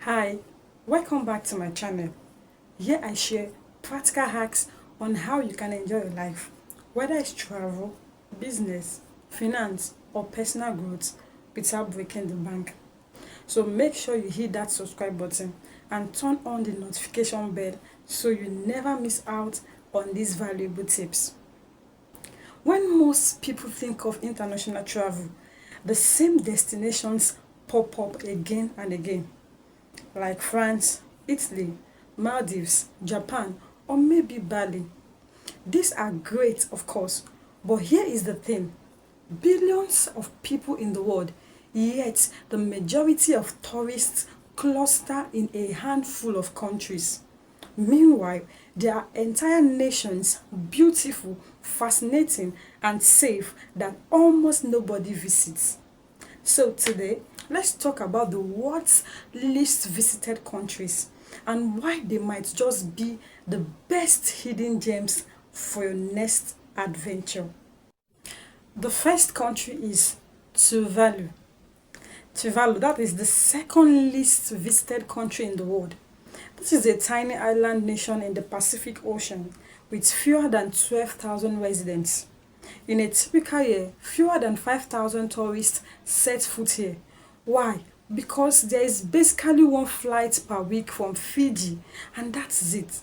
Hi, welcome back to my channel. Here I share practical hacks on how you can enjoy your life, whether it's travel, business, finance, or personal growth without breaking the bank. So make sure you hit that subscribe button and turn on the notification bell so you never miss out on these valuable tips. When most people think of international travel, the same destinations pop up again and again, like France, Italy, Maldives, Japan, or maybe Bali. These are great, of course, but here is the thing: billions of people in the world, yet the majority of tourists cluster in a handful of countries. Meanwhile, there are entire nations, beautiful, fascinating, and safe, that almost nobody visits. So today, let's talk about the world's least visited countries and why they might just be the best hidden gems for your next adventure. The first country is Tuvalu. Tuvalu, that is the second least visited country in the world. This is a tiny island nation in the Pacific Ocean with fewer than 12,000 residents. In a typical year, fewer than 5,000 tourists set foot here. Why? Because there is basically one flight per week from Fiji, and that's it.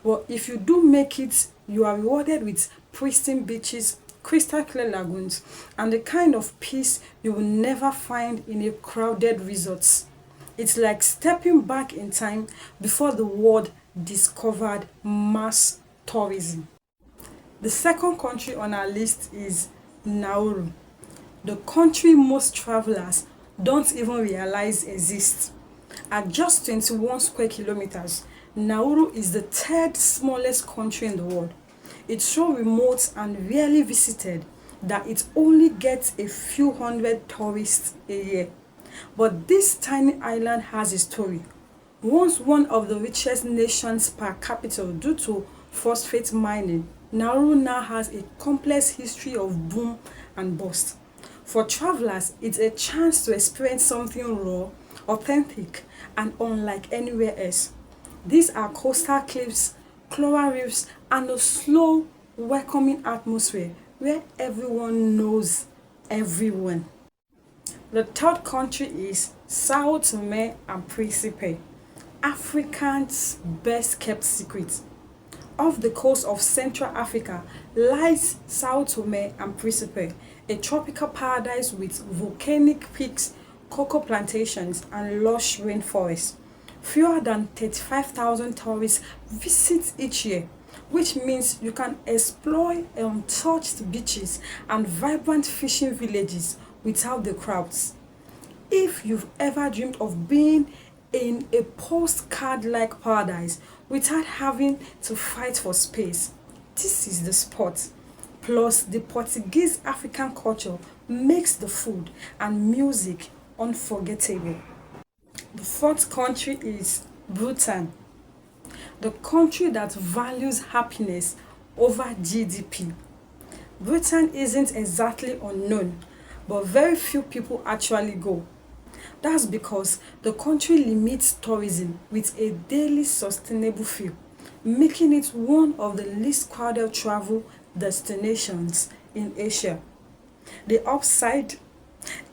Well, if you do make it, you are rewarded with pristine beaches, crystal clear lagoons, and the kind of peace you will never find in a crowded resort. It's like stepping back in time before the world discovered mass tourism. The second country on our list is Nauru, the country most travelers don't even realize exists. At just 21 square kilometers, Nauru is the third smallest country in the world. It's so remote and rarely visited that it only gets a few hundred tourists a year. But this tiny island has a story. Once one of the richest nations per capita due to phosphate mining, Nauru now has a complex history of boom and bust. For travelers, it's a chance to experience something raw, authentic, and unlike anywhere else. These are coastal cliffs, coral reefs, and a slow, welcoming atmosphere where everyone knows everyone. The third country is São Tomé and Príncipe, Africa's best kept secret. Off the coast of Central Africa lies São Tomé and Príncipe, a tropical paradise with volcanic peaks, cocoa plantations, and lush rainforests. Fewer than 35,000 tourists visit each year, which means you can explore untouched beaches and vibrant fishing villages without the crowds. If you've ever dreamed of being in a postcard-like paradise without having to fight for space, this is the spot. Plus, the Portuguese African culture makes the food and music unforgettable. The fourth country is Bhutan, the country that values happiness over GDP. Bhutan isn't exactly unknown, but very few people actually go. That's because the country limits tourism with a daily sustainable fee, making it one of the least crowded travel destinations in Asia. The upside: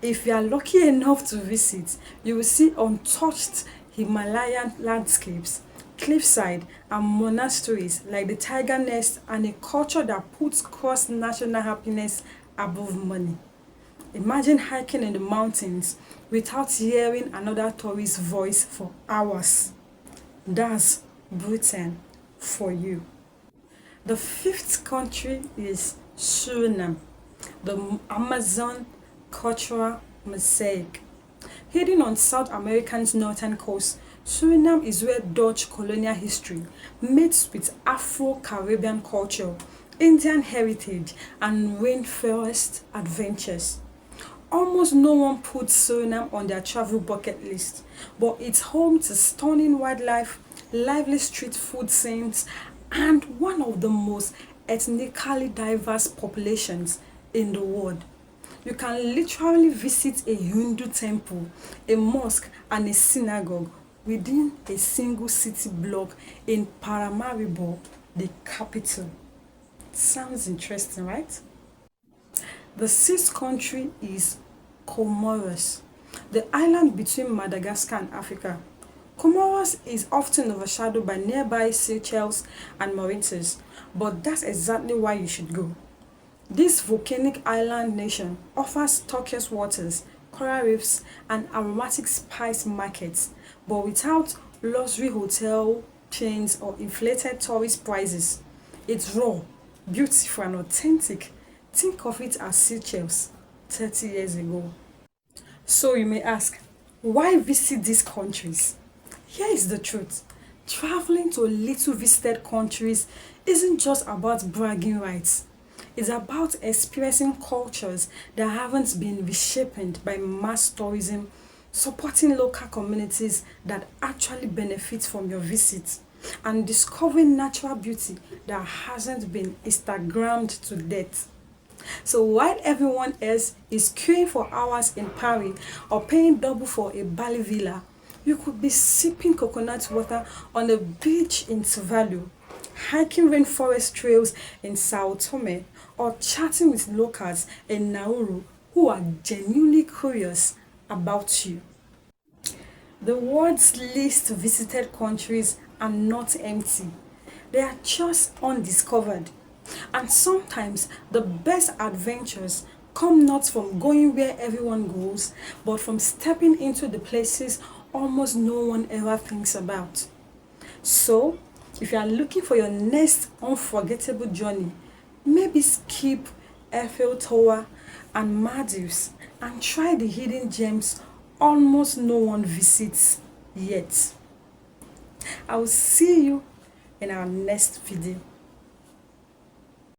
if you are lucky enough to visit, you will see untouched Himalayan landscapes, cliffside, and monasteries like the Tiger Nest, and a culture that puts cross-national happiness above money. Imagine hiking in the mountains without hearing another tourist's voice for hours. That's Bhutan for you. The fifth country is Suriname, the Amazon cultural mosaic. Hidden on South America's northern coast, Suriname is where Dutch colonial history meets with Afro-Caribbean culture, Indian heritage, and rainforest adventures. Almost no one puts Suriname on their travel bucket list, but it's home to stunning wildlife, lively street food scenes, and one of the most ethnically diverse populations in the world. You can literally visit a Hindu temple, a mosque, and a synagogue within a single city block in Paramaribo, the capital. Sounds interesting, right? The sixth country is Comoros, the island between Madagascar and Africa. Comoros is often overshadowed by nearby Seychelles and Mauritius, but that's exactly why you should go. This volcanic island nation offers turquoise waters, coral reefs, and aromatic spice markets, but without luxury hotel chains or inflated tourist prices. It's raw, beautiful, and authentic. Think of it as Seychelles 30 years ago. So you may ask, why visit these countries? Here is the truth. Traveling to little visited countries isn't just about bragging rights. It's about experiencing cultures that haven't been reshaped by mass tourism, supporting local communities that actually benefit from your visit, and discovering natural beauty that hasn't been Instagrammed to death. So while everyone else is queuing for hours in Paris or paying double for a Bali villa, you could be sipping coconut water on a beach in Tuvalu, hiking rainforest trails in São Tomé, or chatting with locals in Nauru who are genuinely curious about you. The world's least visited countries are not empty. They are just undiscovered. And sometimes the best adventures come not from going where everyone goes, but from stepping into the places almost no one ever thinks about. So, if you are looking for your next unforgettable journey, maybe skip Eiffel Tower and Maldives and try the hidden gems almost no one visits yet. I will see you in our next video.